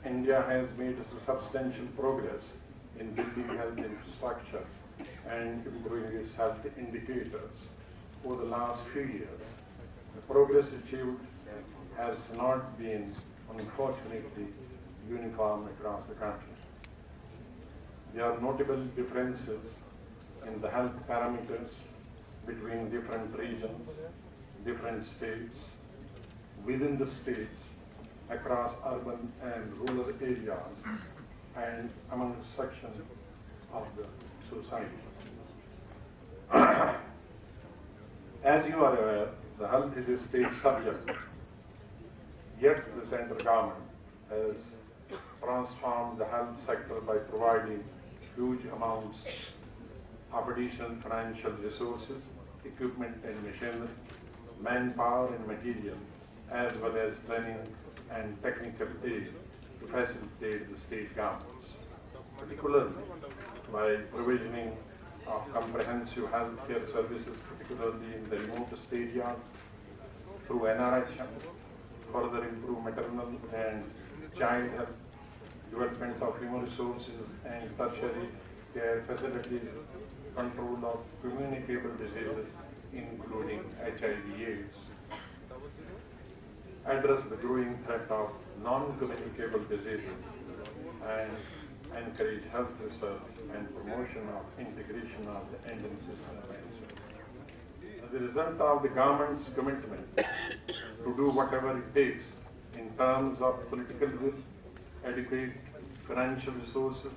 India has made substantial progress in building health infrastructure and improving its health indicators over the last few years. The progress achieved has not been, unfortunately, uniform across the country. There are notable differences in the health parameters between different regions, different states, within the states, across urban and rural areas, and among sections of the society. As you are aware, the health is a state subject, yet the central government has transformed the health sector by providing huge amounts of additional financial resources, equipment and machinery, manpower and material, as well as training and technical aid to facilitate the state governments, particularly by provisioning of comprehensive health care services, particularly in the remotest areas, through NRHM, further improve maternal and child health, development of human resources and tertiary care facilities, control of communicable diseases, including HIV/AIDS, address the growing threat of non-communicable diseases, and encourage health research and promotion of integration of the Indian system of medicine. As a result of the government's commitment to do whatever it takes in terms of political will, adequate financial resources,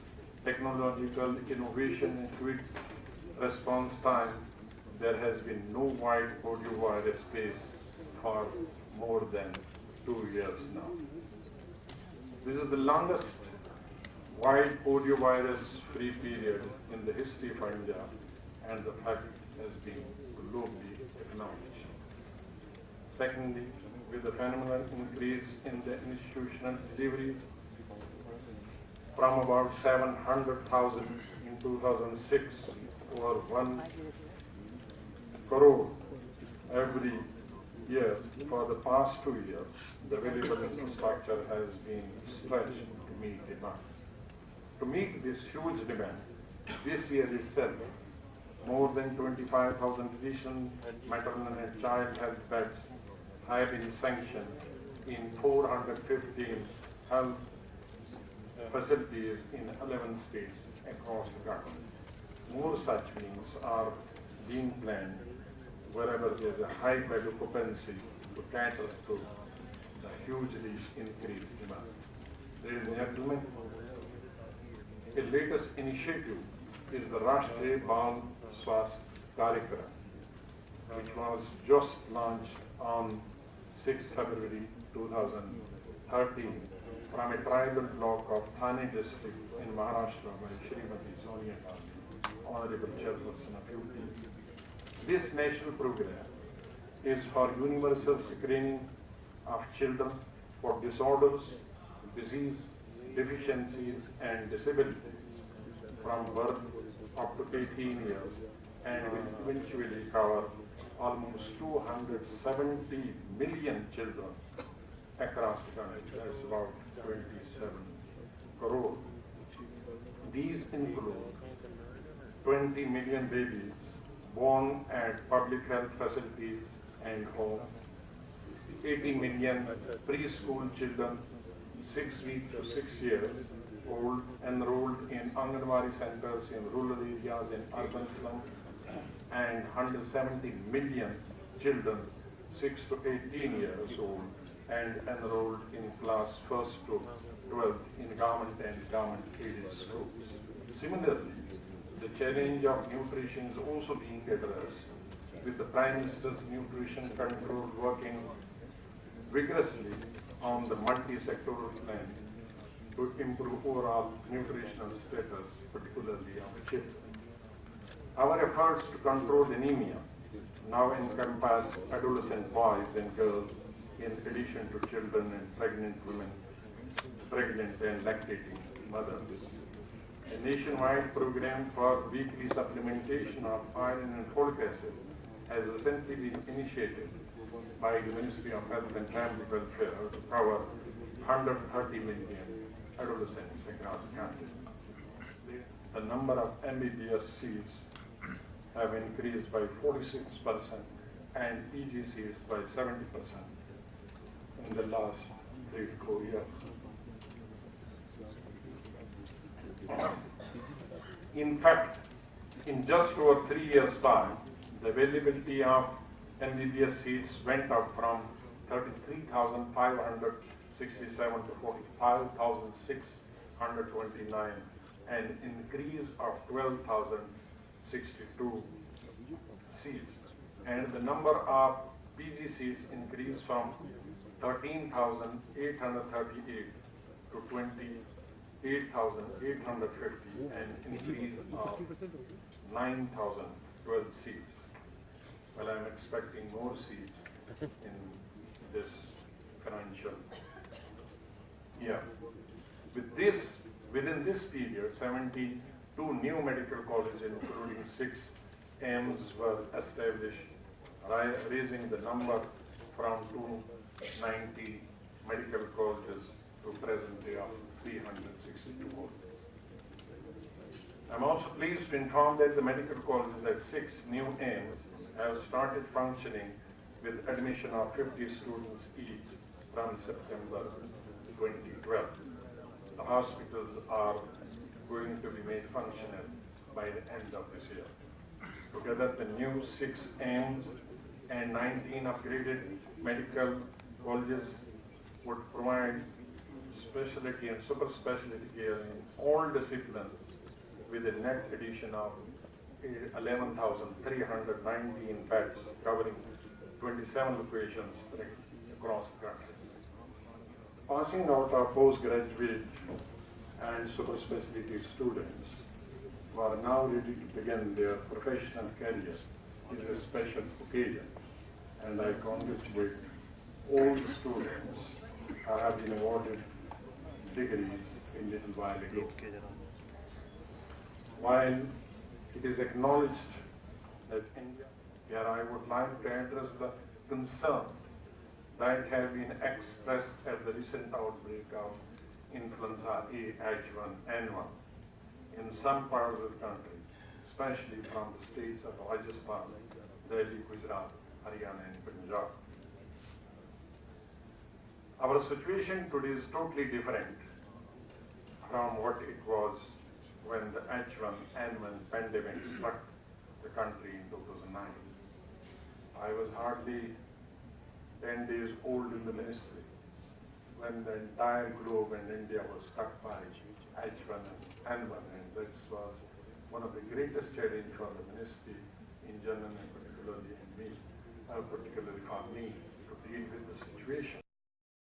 technological innovation, and quick response time, there has been no wide poliovirus case for more than 2 years now. This is the longest wide poliovirus-free period in the history of India, and the fact has been globally acknowledged. Secondly, with the phenomenal increase in the institutional deliveries from about 700,000 in 2006 to over 1 crore every year for the past 2 years, the available infrastructure has been stretched to meet demand. To meet this huge demand, this year itself, more than 25,000 additional maternal and child health beds have been sanctioned in 415 health facilities in 11 states across the country. More such wings are being planned wherever there is a high bed occupancy to cater to the hugely increased demand. Ladies and gentlemen, a latest initiative is the Rashtriya Bal Swasth कार्यक्रम, which was just launched on 6 February 2013 from a tribal block of Thane district in Maharashtra by Srimati Sonia Gandhi, Honorable Chairperson of UP. This national program is for universal screening of children for disorders, disease, deficiencies and disabilities from birth up to 18 years, and will eventually cover almost 270 million children across the country. That's about 27 crore. These include 20 million babies born at public health facilities and homes, 80 million preschool children 6 weeks to 6 years old enrolled in Anganwadi centers in rural areas and urban slums, and 170 million children 6 to 18 years old and enrolled in class 1st to 12th in government and government-aided schools. Similarly, the challenge of nutrition is also being addressed, with the Prime Minister's Nutrition Control working vigorously on the multi-sectoral plan to improve overall nutritional status, particularly of children. Our efforts to control anemia now encompass adolescent boys and girls, in addition to children and pregnant women, pregnant and lactating mothers. A nationwide program for weekly supplementation of iron and folic acid has recently been initiated by the Ministry of Health and Family Welfare to cover 130 million adolescents across the country. The number of MBBS seats have increased by 46% and PG seats by 70% in the last 3 to 4 years. In fact, in just over 3 years' time, the availability of MBBS seats went up from 33,567 to 45,629, an increase of 12,062 seats. And the number of PG seats increased from 13,838 to 28,850, an increase of 9,012 seats. Well, I'm expecting more seats in this financial year. Within this period, 72 new medical colleges, including 6 AIMS, were established, raising the number from 290 medical colleges to present day of 362 colleges. I'm also pleased to inform that the medical colleges at 6 new AIMS have started functioning with admission of 50 students each from September 2012. The hospitals are going to be made functional by the end of this year. Together, the new 6 AIMS and 19 upgraded medical colleges would provide specialty and super specialty care in all disciplines with a net addition of 11,319 beds covering 27 locations across the country. Passing out our postgraduate and super specialty students who are now ready to begin their professional career is a special occasion, and I congratulate all the students who have been awarded degrees a little while ago. While it is acknowledged that India, here I would like to address the concern that have been expressed at the recent outbreak of influenza A H1N1 in some parts of the country, especially from the states of Rajasthan, Delhi, Gujarat, Haryana, and Punjab. Our situation today is totally different from what it was when the H1N1 pandemic struck the country in 2009. I was hardly 10 days old in the ministry when the entire globe and India was struck by H1N1, and this was one of the greatest challenges for the ministry in general, and particularly for me to deal with the situation.